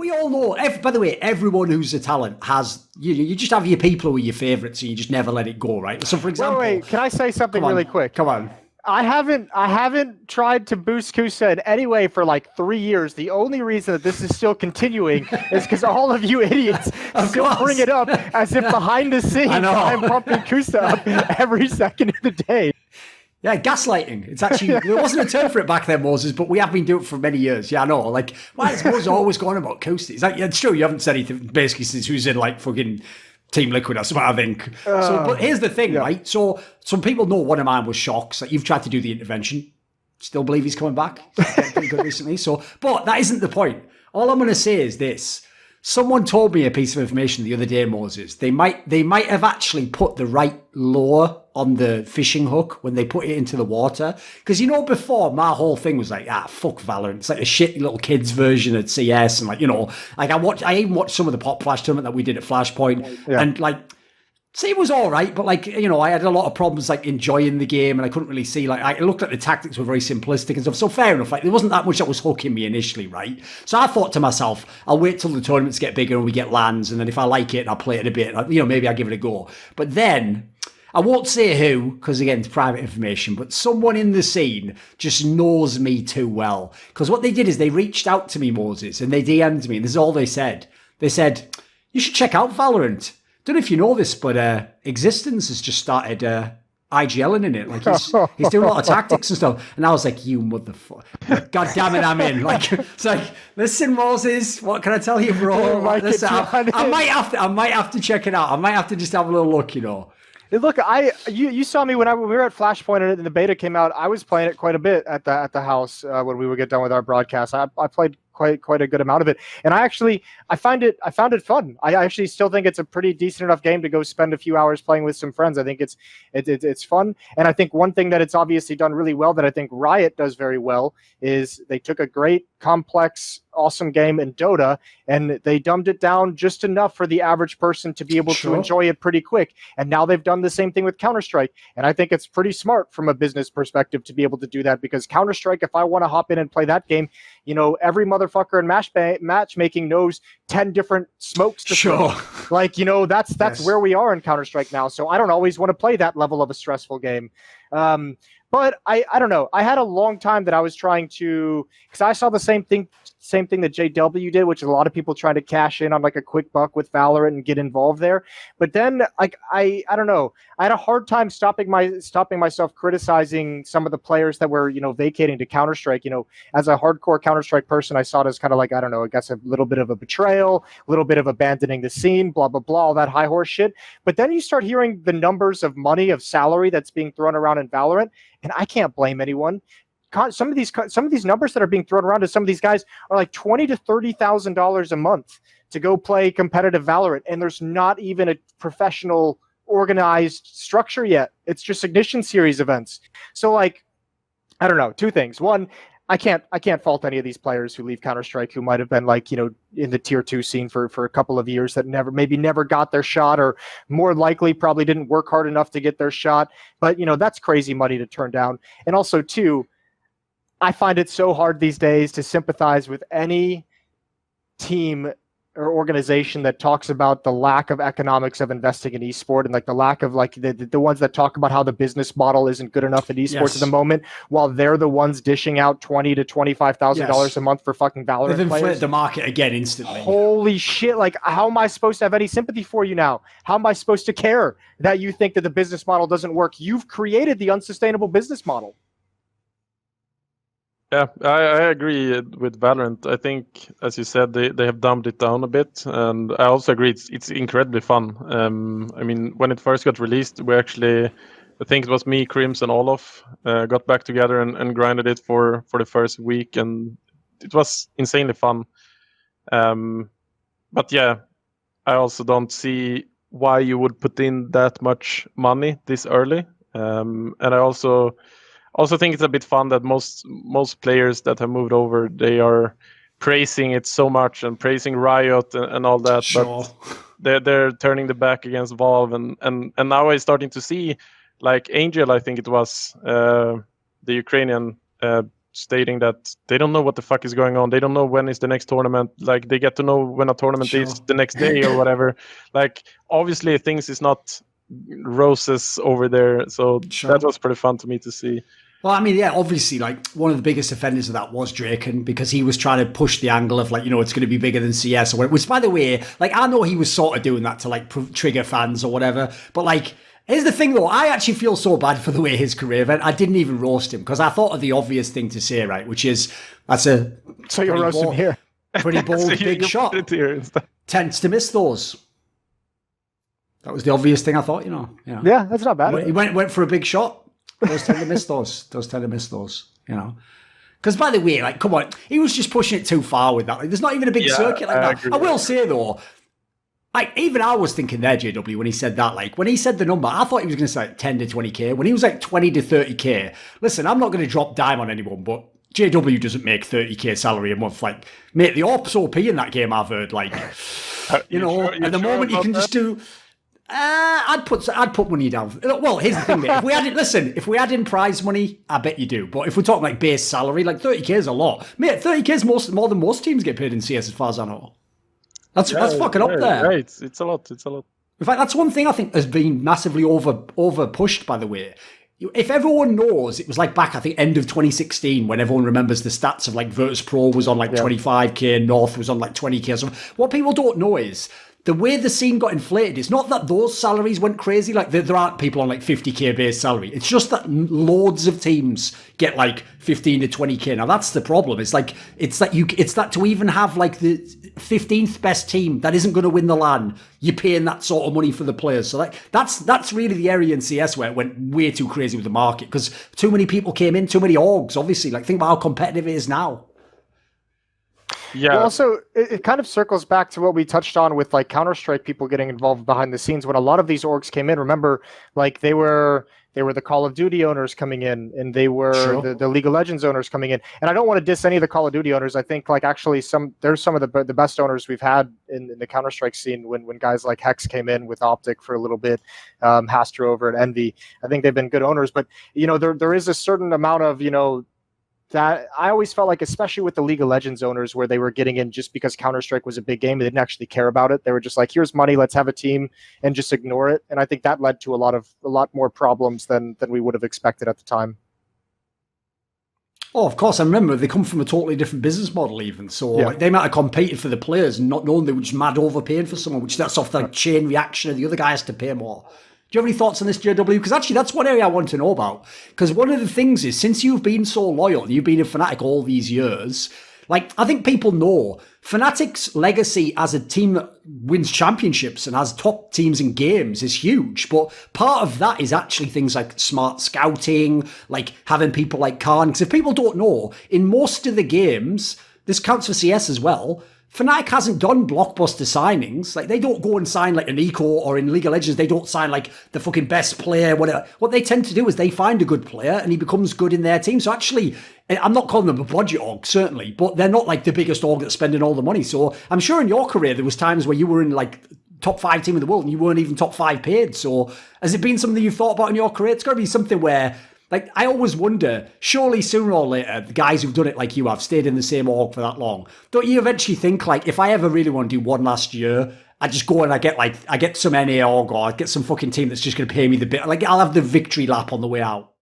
we all know. By the way, everyone who's a talent has. You just have your people who are your favourites, and you just never let it go, right? So, for example, wait, can I say something really quick? Come on. I haven't tried to boost Kusa in any way for like 3 years. The only reason that this is still continuing is because all of you idiots still bring it up as if behind the scenes I'm pumping Kusa up every second of the day. Yeah, gaslighting. It's actually, there wasn't a term for it back then, Moses, but we have been doing it for many years. Yeah, I know. Like, why is Moses always going about Kusa? It's like, yeah, it's true, you haven't said anything basically since he was in like fucking Team Liquid or something, I think. But here's the thing, right? So some people know one of mine was Shocks. Like, you've tried to do the intervention. Still believe he's coming back. Pretty good recently. But that isn't the point. All I'm going to say is this. Someone told me a piece of information the other day, Moses. They might have actually put the right lure on the fishing hook when they put it into the water. Because, before, my whole thing was like, fuck Valorant. It's like a shitty little kids version of CS. And I even watched some of the Pop Flash tournament that we did at Flashpoint. Yeah. And see, it was all right, but I had a lot of problems enjoying the game, and I couldn't really see. I looked like the tactics were very simplistic and stuff. So fair enough. There wasn't that much that was hooking me initially, right? So I thought to myself, I'll wait till the tournaments get bigger and we get LANs, and then if I like it, I'll play it a bit. Maybe I'll give it a go. But then I won't say who, because again, it's private information. But someone in the scene just knows me too well, because what they did is they reached out to me, Moses, and they DM'd me, and this is all they said. They said, "You should check out Valorant. Don't know if you know this, but Existence has just started IGLing in it. He's doing a lot of tactics and stuff." And I was like, "You motherfucker! God damn it, I'm in!" It's like, listen, Moses, what can I tell you, bro? Listen, I might have to check it out. I might have to just have a little look, Look, you saw me when we were at Flashpoint and the beta came out. I was playing it quite a bit at the house when we would get done with our broadcast. I played quite a good amount of it, and I found it fun. I actually still think it's a pretty decent enough game to go spend a few hours playing with some friends. I think it's fun, and I think one thing that it's obviously done really well that I think Riot does very well is they took a great, complex, awesome game in Dota and they dumbed it down just enough for the average person to be able to enjoy it pretty quick. And now they've done the same thing with Counter-Strike, and I think it's pretty smart from a business perspective to be able to do that, because Counter-Strike, if I want to hop in and play that game, every motherfucker in matchmaking knows 10 different smokes to throw. That's where we are in Counter-Strike now. So I don't always want to play that level of a stressful game. But I don't know. I had a long time that I was trying to, because I saw the same thing that JW did, which is a lot of people trying to cash in on a quick buck with Valorant and get involved there. But then I don't know. I had a hard time stopping myself criticizing some of the players that were vacating to Counter-Strike. As a hardcore Counter-Strike person, I saw it as kind of I don't know, I guess a little bit of a betrayal, a little bit of abandoning the scene, blah blah blah, all that high horse shit. But then you start hearing the numbers of money, of salary that's being thrown around in Valorant. And I can't blame anyone. Some of these numbers that are being thrown around to some of these guys are like $20,000 to $30,000 a month to go play competitive Valorant, and there's not even a professional organized structure yet. It's just Ignition Series events. So I don't know. Two things. One, I can't fault any of these players who leave Counter-Strike who might have been in the tier 2 scene for a couple of years that never got their shot, or more likely probably didn't work hard enough to get their shot. But that's crazy money to turn down. And also two, I find it so hard these days to sympathize with any team or organization that talks about the lack of economics of investing in esport, and the lack of the ones that talk about how the business model isn't good enough in esports at the moment, while they're the ones dishing out $20,000 to $25,000 a month for fucking Valorant players. They've inflated players. The market again instantly. Holy shit! How am I supposed to have any sympathy for you now? How am I supposed to care that you think that the business model doesn't work? You've created the unsustainable business model. Yeah, I agree with Valorant. I think, as you said, they have dumbed it down a bit, and I also agree it's incredibly fun. When it first got released, I think it was me, Crims, and Olof got back together and grinded it for the first week, and it was insanely fun. But yeah, I also don't see why you would put in that much money this early, and I also think it's a bit fun that most players that have moved over, they are praising it so much and praising Riot and all that. Sure. But they're turning the back against Valve, and now I'm starting to see Angel, I think it was the Ukrainian stating that they don't know what the fuck is going on. They don't know when is the next tournament. Like they get to know when a tournament is the next day or whatever. Like obviously things is not roses over there. So that was pretty fun to me to see. Well, I mean, yeah, obviously, like, one of the biggest offenders of that was Draken, because he was trying to push the angle of, like, it's going to be bigger than CS, or whatever, which, by the way, like, I know he was sort of doing that to, like, trigger fans or whatever, but, like, here's the thing, though, I actually feel so bad for the way his career went. I didn't even roast him, because I thought of the obvious thing to say, right, which is, that's a... So you're roasting here. Pretty bold, So big shot. Tends to miss those. That was the obvious thing I thought, Yeah, that's not bad. He went for a big shot. Those tend to miss those. Because, by the way, like, come on, he was just pushing it too far with that. Like, there's not even a big circuit like that. I will say, though, like, even I was thinking there, JW, when he said that. Like, when he said the number, I thought he was going to say like 10 to 20K. When he was like 20 to 30K, listen, I'm not going to drop dime on anyone, but JW doesn't make 30K salary a month. Like, mate, the AWP's OP in that game, I've heard. Like, at the moment, you can just do... I'd put money down. Well, here's the thing, mate. If we add in prize money, I bet you do. But if we're talking like base salary, like 30K is a lot. Mate, 30K is more than most teams get paid in CS as far as I know. That's fucking up there. Right, it's a lot. In fact, that's one thing I think has been massively over pushed, by the way. If everyone knows, it was like back, I think, end of 2016, when everyone remembers the stats of like Virtus Pro was on like 25K, North was on like 20K. So what people don't know is the way the scene got inflated, it's not that those salaries went crazy. Like there aren't people on like 50K base salary. It's just that loads of teams get like 15 to 20K. Now that's the problem. It's that to even have like the 15th best team that isn't going to win the LAN, you're paying that sort of money for the players. So that's really the area in CS where it went way too crazy with the market, because too many people came in, too many orgs. Obviously, like think about how competitive it is now. Yeah. Well, also, it kind of circles back to what we touched on with like Counter-Strike people getting involved behind the scenes. When a lot of these orgs came in, remember, like they were the Call of Duty owners coming in, and they were the League of Legends owners coming in. And I don't want to diss any of the Call of Duty owners. I think like actually there's some of the best owners we've had in the Counter-Strike scene when guys like Hex came in with Optic for a little bit, Hastra over at Envy. I think they've been good owners, but there is a certain amount of that I always felt like, especially with the League of Legends owners, where they were getting in just because Counter-Strike was a big game. They didn't actually care about it. They were just like, here's money, let's have a team, and just ignore it. And I think that led to a lot more problems than we would have expected at the time. Oh, of course. I remember they come from a totally different business model even. So like, they might have competed for the players and not knowing they were just mad overpaying for someone, which that's off the chain reaction of the other guy has to pay more. Do you have any thoughts on this, JW? Because actually, that's one area I want to know about. Because one of the things is, since you've been so loyal, you've been a Fnatic all these years, like, I think people know Fnatic's legacy as a team that wins championships and has top teams in games is huge. But part of that is actually things like smart scouting, like having people like Khan. Because if people don't know, in most of the games, this counts for CS as well, Fnatic hasn't done blockbuster signings. Like, they don't go and sign like an Eco, or in League of Legends, they don't sign like the fucking best player, whatever. What they tend to do is they find a good player and he becomes good in their team. So actually, I'm not calling them a budget org, certainly, but they're not like the biggest org that's spending all the money. So I'm sure in your career, there was times where you were in like top 5 team in the world and you weren't even top 5 paid. So has it been something you've thought about in your career? It's got to be something where, like, I always wonder, surely sooner or later, the guys who've done it like you have, stayed in the same org for that long, don't you eventually think, like, if I ever really want to do one last year, I just go and I get some NA org, or I get some fucking team that's just going to pay me the bit, like, I'll have the victory lap on the way out.